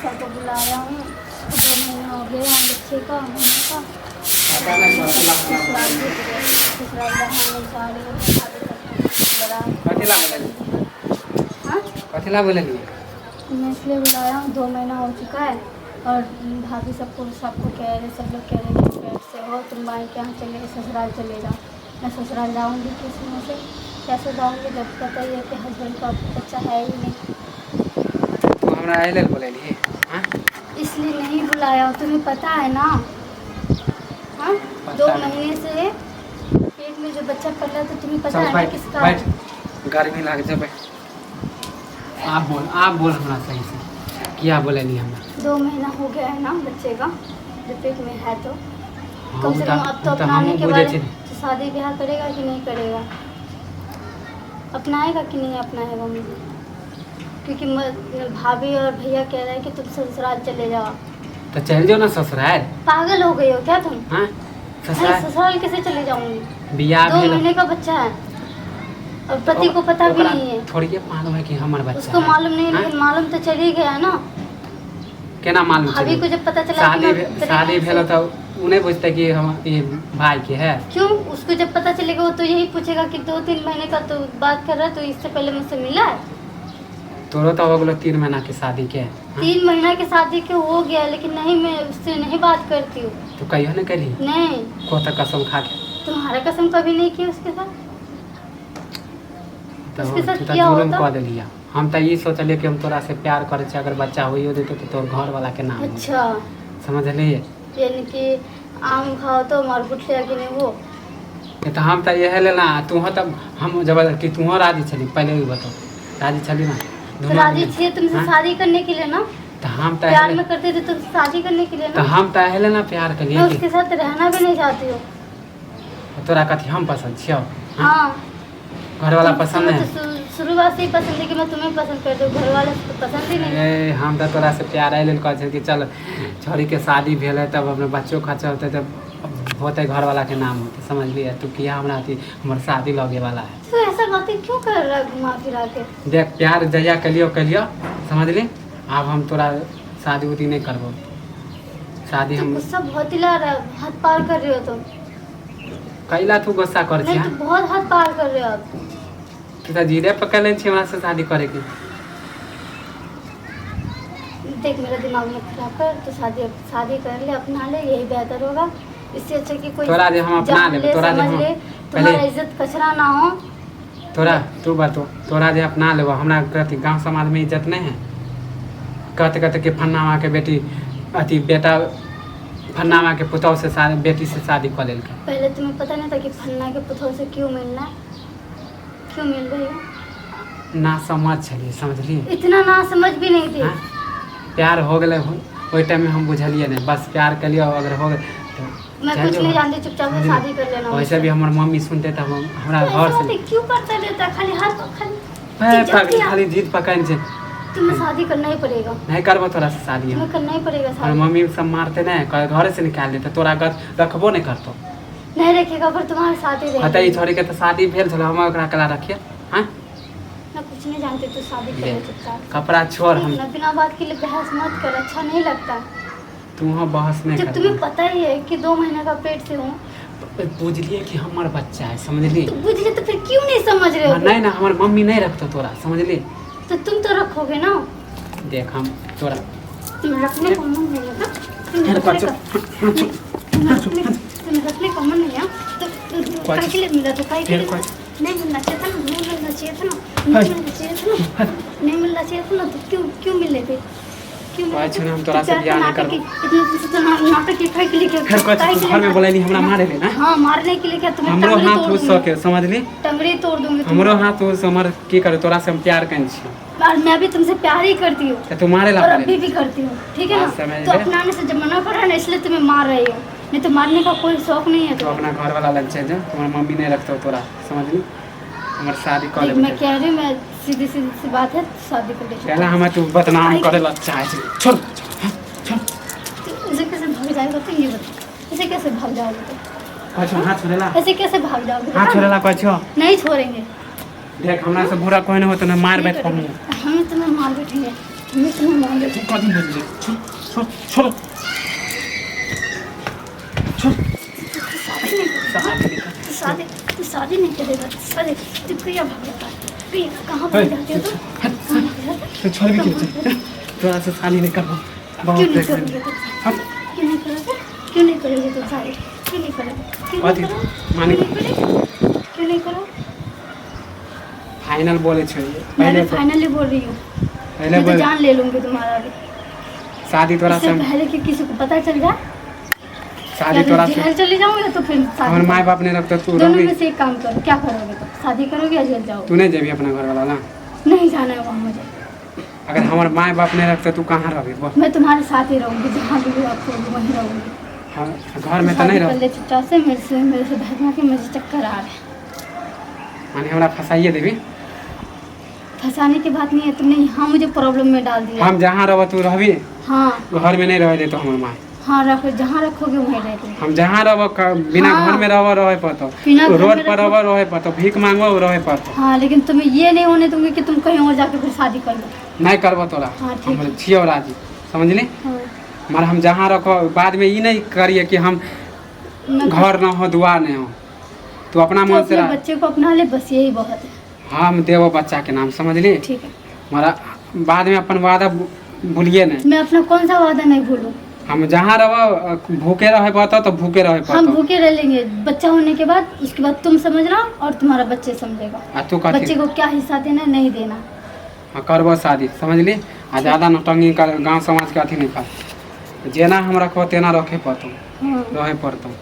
सबको बुला रहा हूँ। 2 महीने हो गए हैं बच्चे का होने का। ससुराल जहाँ नहीं जा रही हूँ कथिला बोले मैं इसलिए बुलाया हूँ। 2 महीना हो चुका है और भाभी सबको कह रहे, सब लोग कह रहे हैं पेट से हो, तुम भाई के यहाँ चले ससुराल चले जाओ। मैं ससुराल जाऊँगी किस मुँह से, कैसे जाऊँगी जब पता ही है कि हस्बैंड का बच्चा है ही नहीं। तो हमरा आइले बोले इसलिए नहीं बुलाया, तुम्हें पता है ना। हाँ 2 महीने से पेट में जो बच्चा पल रहा है तो तुम्हें पता है ना किसका है। गर्मी लग जाए। आप बोल हमरा सही से क्या बोले नहीं हमरा। 2 महीना हो गया है ना बच्चे का जो पेट में है, तो हाँ, कम से कम अब तो अपनाने के बाद तो शादी ब्याह करेगा कि नहीं करेगा, अपनाएगा कि नहीं अपनाएगा मुझे। क्योंकि भाभी और भैया कह रहे हैं कि तुम ससुराल चले जाओ। तो चल जाओ ना ससुराल। पागल हो गए हो क्या तुम? हाँ ससुराल कैसे चले जाऊंगी? बियाह 2 महीने का बच्चा है और पति को पता भी नहीं है। थोड़ी मालूम है कि हमारा बच्चा उसको मालूम नहीं है, लेकिन मालूम तो चल ही गया ना। केना मालूम भाभी को जब पता चला शादी भेल तो उन्हें पूछते कि हम ये भाई के है। क्यों? उसको जब पता चलेगा वो तो यही पूछेगा कि 2-3 महीने का तो बात कर रहा है, तो इससे पहले मुझसे मिला है। तोरो तो हो गलो 3 महीना की शादी के। 3 महीना की शादी के हो गया, लेकिन नहीं मैं उससे नहीं बात करती हूँ। तो कहियो न करी नहीं को तक कसम खा के। तुम्हारा कसम कभी नहीं की उसके साथ। तो उसके साथ तू क्या जुलुम होता? कह देलिया। हम तो ये सोचलिए कि हम तोरा से प्यार करे छे, अगर बच्चा होइयो देते तो तोर घर वाला के नाम। अच्छा समझलिए, यानी कि आम खाओ तो मार बुठिया कि नहीं वो। तो हम तो यह लेना तू हो तब हम जबरदस्ती तू हो राजी छली पहले भी बताओ राजी छली ना। तो राजी छे तुमसे शादी करने के लिए ना। तो हम तो प्यार में करते थे तुम शादी करने के लिए ना। तो हम तो अहले ना प्यार कर लिए। मैं उसके साथ रहना भी नहीं चाहती हूँ। तोरा कथी हम पसंद छियो? हाँ घर वाला पसंद है। शुरुआत से ही पसंद है कि मैं तुम्हें पसंद करती हूँ, घर वाले तो पसंद ही नहीं है। हम तो तोरा से प्यार आए कहे कि चल छोरी के शादी भेल है तब अपने बच्चों खर्चा होते तब होते घर वाला के नाम होते। समझ लिया तू किया हमरा हमार शादी लगे वाला है। तो ऐसा बातें क्यों कर रहा है घुमा फिरा के? देख प्यार जया कलियो समझ ली। अब हम तोरा शादी उदी नहीं करबो। शादी हम गुस्सा बहुत हिला रहा है, हाथ पार कर रहे हो तुम। कैला तू गुस्सा कर नहीं तो बहुत हाथ पार कर रहे हो आप। तू तो जीरे पकड़ ले हमरा से शादी करे की। देख मेरा दिमाग मत खराब कर, तो शादी कर ले, अपना ले, यही बेहतर होगा। इससे अच्छा कि कोई तोरा जे हम अपना ले तोरा जे हम तुम्हारा इज्जत कचरा ना हो। तोरा तू बातो तोरा जे अपना लेबो हमरा कथी गांव समाज में इज्जत नहीं है। कहते कि फन्नावा के बेटी अति बेटा फन्नावा के पुतौ से बेटी से शादी कर लेल। पहले तुम्हें पता नहीं था कि फन्ना के पुतौ से क्यों मिलना, क्यों मिल रही हो? ना समझ छलिए समझली। इतना ना समझ भी नहीं थी। प्यार हो गए वही टाइम में हम बुझलिए नहीं, बस प्यार कर लिया अगर हो गए तो मैं कुछ नहीं जानती, चुपचाप से शादी कर लेना। वैसे भी हमार मम्मी सुनते थे हमरा घर से क्यों करता रहता खाली हाथ खाली जीत पकड़ से। तुम्हें शादी करना ही पड़ेगा। नहीं करबो तोरा से शादी हम करना ही पड़ेगा और शादी। मम्मी सब मारते नहीं घर से निकाल देते तोरा घर रखबो नहीं करतो। नहीं रखेगा पर तुम्हारे साथ ही रहेगा। बताइए छोड़ी के तो शादी भेल छल हम ओकरा कला रखिए। हां मैं कुछ नहीं जानती, तू शादी कर ले चुपचाप। कपड़ा छोड़ हम बिना बात के लिए बहस मत कर, अच्छा नहीं लगता। तू हो बहस नहीं कर। जब तुम्हें पता ही है कि 2 महीने का पेट से हूँ। बुझ लिए कि हमार बच्चा है समझ ली। तो बुझ लिए तो फिर क्यों नहीं समझ रहे हो? नहीं ना हमार मम्मी नहीं रखतो तोरा समझ ली। तो तुम तो रखोगे ना। देख हम तोरा तुम रखने को मन नहीं है ना। तुम रखने को मन नहीं है तो काहे के लिए मिला? तो काहे के लिए नहीं मिलना चाहिए था ना, नहीं मिलना चाहिए था ना, नहीं मिलना चाहिए था ना, नहीं मिलना चाहिए था ना, तो क्यों मिले थे? क्यों हम तोरा से बियाह नहीं करब। इतना नाटक के काहे के लिए फिर घर में बोले नहीं हमरा मारे ले ना। हां मारने के लिए क्या तुम्हें हमरो हाथ उस के समझ ली। टंगड़ी तोड़ दूंगी। हमरो हाथ उस हमर की करे तोरा से हम प्यार कन छी और मैं भी तुमसे प्यार ही करती हूँ। तो तुम्हारे ला और अभी भी करती हूँ, ठीक है ना? तो अपनाने से जब मना कर रहा है ना, इसलिए तुम्हें मार रही हो, नहीं तो मारने का कोई शौक नहीं है। तो अपना घर वाला लग जाए तुम्हारी मम्मी नहीं रखता तोरा समझ ली। हमार शादी कर ले। मैं कह रही हूँ, मैं सीधी सी बात है, शादी कर ले। पहला हम तू बदनाम करे ला चाहे छोड़ छोड़। ऐसे कैसे भाग जाएगा तो ये बता, ऐसे कैसे भाग जाओगे तो? अच्छा हाथ छोड़ेला, ऐसे कैसे भाग जाओगे? हाथ छोड़ेला कछो नहीं छोड़ेंगे। देख हमरा से बुरा कोई नहीं हो तो ना मार बैठ पड़नी। हम तुम्हें मार बैठेंगे। तुम इतना मांगे थे। कौन बोल रही? छोड़ छोड़ छोड़ शादी तू शादी नहीं करेगा। शादी तू क्या भागता है? कहाँ भाग जाते हो तुम? तो छोड़ भी क्यों? थोड़ा सा शादी नहीं करवा क्यों नहीं करोगे तुम? क्यों नहीं करोगे? क्यों नहीं करोगे तुम शादी? क्यों नहीं करोगे? क्यों नहीं करोगे? क्यों नहीं करो? फाइनल बोले छोड़िए। मैं फाइनली बोल रही हूँ। पहले मैं तो बोल जान ले लूँगी तुम्हारा भी। शादी तोरा इससे से पहले कि किसी को पता चल जाए शादी तोरा से जेल चली जाऊँगी तो फिर हमारे शादी माँ बाप ने रखता तू दोनों रहोगी में से एक काम करो। क्या करोगे तुम? शादी करोगे या जेल जाओगे? तू नहीं जेबी अपना घर वाला ना नहीं जाना है वहाँ मुझे। अगर हमारे माँ बाप ने रखता तू कहाँ रहोगी बोल मैं तुम्हारे साथ ही रहूँगी। जहाँ भी आप रहोगे वहीं रहूँगी। हाँ, घर में तो नहीं रहो चुपचाप से मेरे से भागना के मुझे चक्कर आ रहे हैं। माने हमरा फंसाइए देवी। फंसाने की बात नहीं है। तुमने यहाँ मुझे प्रॉब्लम में डाल दिया। हम जहाँ रहो तू रहबी हाँ घर में नहीं रह दे तो हमारे माँ हाँ रखो। जहाँ रखोगे वहीं रहते। हम जहाँ रहो बिना हाँ। घर में रहे पड़तो बिना घर रोड में पर रहो। रहे पड़तो भीख मांगो रहे पड़तो हाँ लेकिन तुम्हें ये नहीं होने दूंगी कि तुम कहीं और जाके फिर शादी कर लो। नहीं करबो तोरा हाँ, ठीक हम है। छियो राजी समझली हाँ, मगर हम जहाँ रखो बाद में ये नहीं करिए कि हम मैं घर न हो दुआ नहीं हो तू अपना तो मन से अपने रह। बच्चे को अपना ले बस यही बहुत है। हम देवो बच्चा के नाम समझली ठीक है। हमारा बाद में अपन वादा भूलिए नहीं मैं अपना कौन सा वादा नहीं भूलूं। हम जहाँ रहो भूखे रहे पड़ता तो भूखे रहे हम पड़ता भूखे रह लेंगे बच्चा होने के बाद। उसके बाद तुम समझना और तुम्हारा बच्चे समझेगा। आ तू बच्चे कथी को क्या हिस्सा देना नहीं देना। हाँ करबो शादी समझली आ ज़्यादा नौटंगी कर गाँव समाज के अथी नहीं कर जेना हम रखो तेना रखे पड़तो हाँ रहे पड़तो